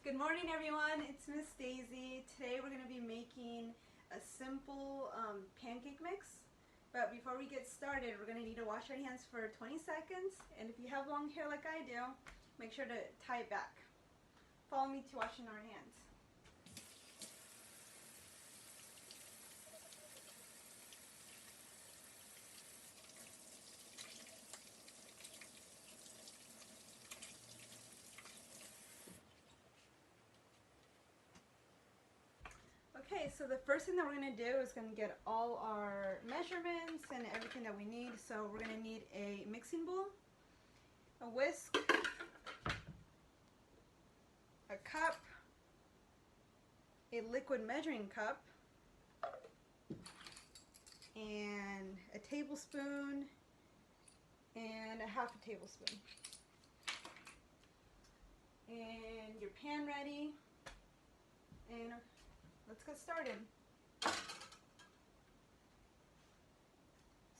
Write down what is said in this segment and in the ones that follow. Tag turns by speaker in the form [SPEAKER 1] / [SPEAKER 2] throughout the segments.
[SPEAKER 1] Good morning, everyone. It's Miss Daisy. Today we're going to be making a simple pancake mix. But before we get started, we're going to need to wash our hands for 20 seconds. And if you have long hair like I do, make sure to tie it back. Follow me to washing our hands. Okay, so the first thing that we're going to do is going to get all our measurements and everything that we need. So we're going to need a mixing bowl, a whisk, a cup, a liquid measuring cup, and a tablespoon and a half a tablespoon. And your pan ready, and let's get started.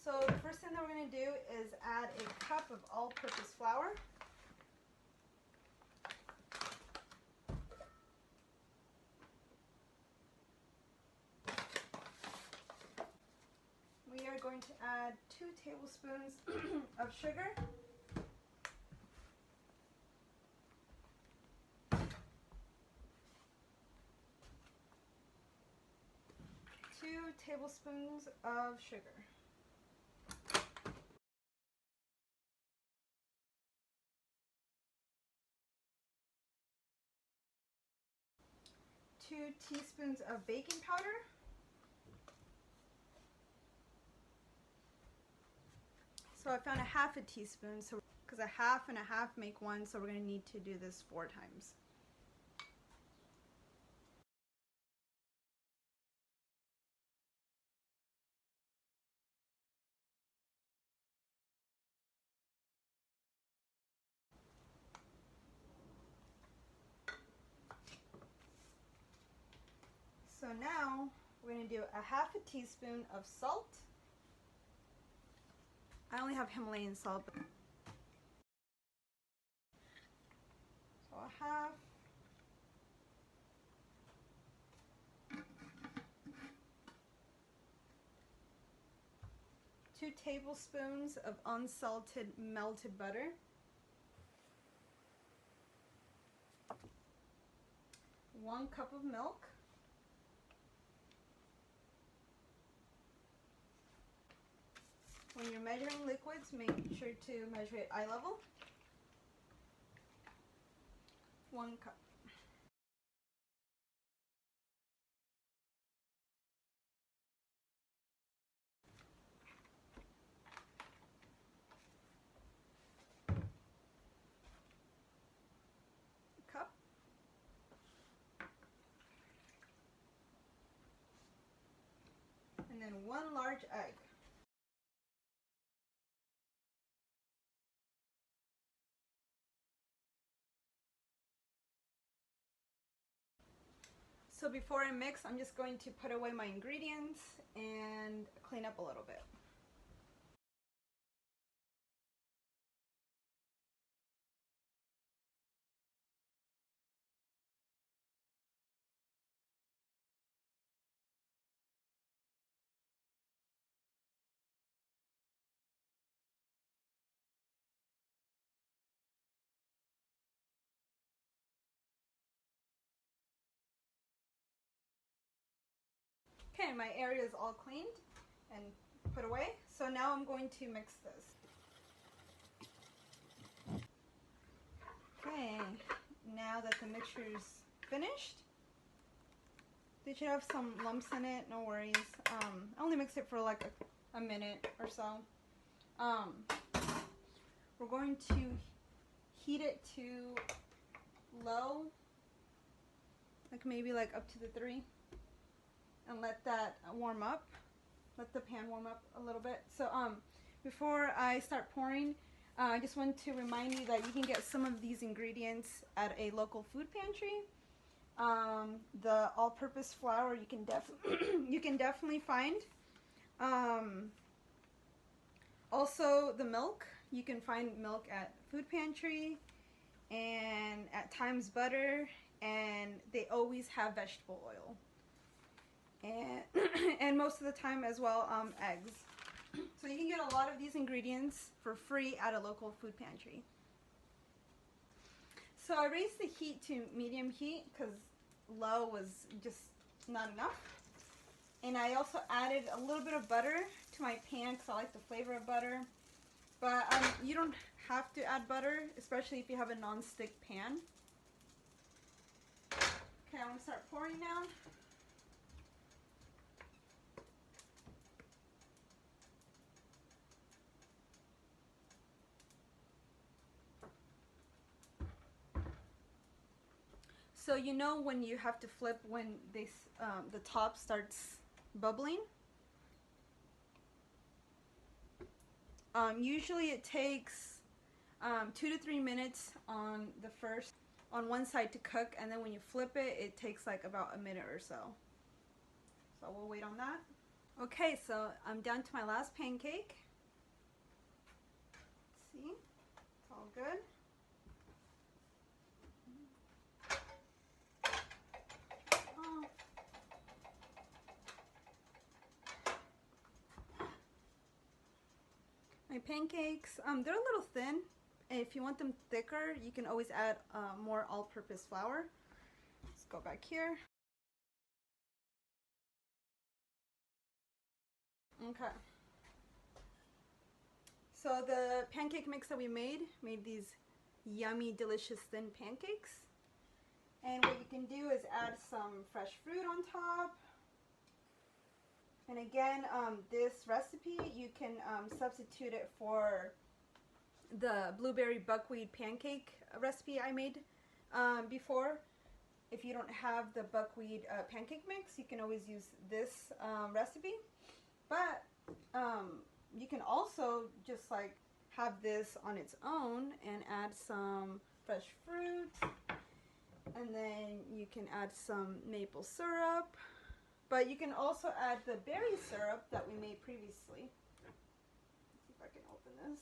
[SPEAKER 1] So the first thing that we're going to do is add a cup of all-purpose flour. We are going to add 2 tablespoons of sugar. Two tablespoons of sugar. Two teaspoons of baking powder. So I found a half a teaspoon, so because a half and a half make one, so we're going to need to do this 4 times. So now we're going to do a half a teaspoon of salt. I only have Himalayan salt. So a half. 2 tablespoons of unsalted melted butter. 1 cup of milk. When you're measuring liquids, make sure to measure it eye level. 1 cup. Cup. And then 1 large egg. So before I mix, I'm just going to put away my ingredients and clean up a little bit. Okay, my area is all cleaned and put away. So now I'm going to mix this. Okay, now that the mixture is finished, they should have some lumps in it, no worries. I only mix it for like a minute or so. We're going to heat it to low, like maybe like up to the 3, and let that warm up. Let the pan warm up a little bit. So before I start pouring, I just want to remind you that you can get some of these ingredients at a local food pantry. The all-purpose flour you can definitely find. Also the milk, you can find milk at food pantry, and at times butter and they always have vegetable oil. And, and most of the time as well, eggs. So you can get a lot of these ingredients for free at a local food pantry. So I raised the heat to medium heat because low was just not enough. And I also added a little bit of butter to my pan because I like the flavor of butter. But you don't have to add butter, especially if you have a non-stick pan. Okay, I'm going to start pouring now. So you know when you have to flip when they, the top starts bubbling? Usually it takes 2 to 3 minutes on one side to cook, and then when you flip it, it takes like about a minute or so. So we'll wait on that. Okay, so I'm down to my last pancake. See, it's all good. My pancakes, they're a little thin. If you want them thicker, you can always add more all-purpose flour. Let's go back here. Okay. So the pancake mix that we made these yummy, delicious thin pancakes. And what you can do is add some fresh fruit on top. And again, this recipe, you can substitute it for the blueberry buckwheat pancake recipe I made before. If you don't have the buckwheat pancake mix, you can always use this recipe. But you can also just like have this on its own and add some fresh fruit. And then you can add some maple syrup. But you can also add the berry syrup that we made previously. Let's see if I can open this.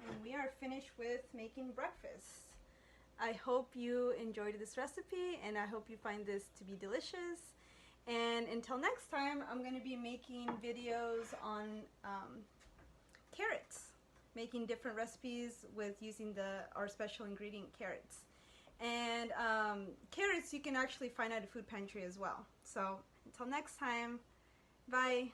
[SPEAKER 1] And we are finished with making breakfast. I hope you enjoyed this recipe, and I hope you find this to be delicious. And until next time, I'm going to be making videos on carrots. Making different recipes with using our special ingredient carrots. And carrots you can actually find at a food pantry as well. So until next time, bye.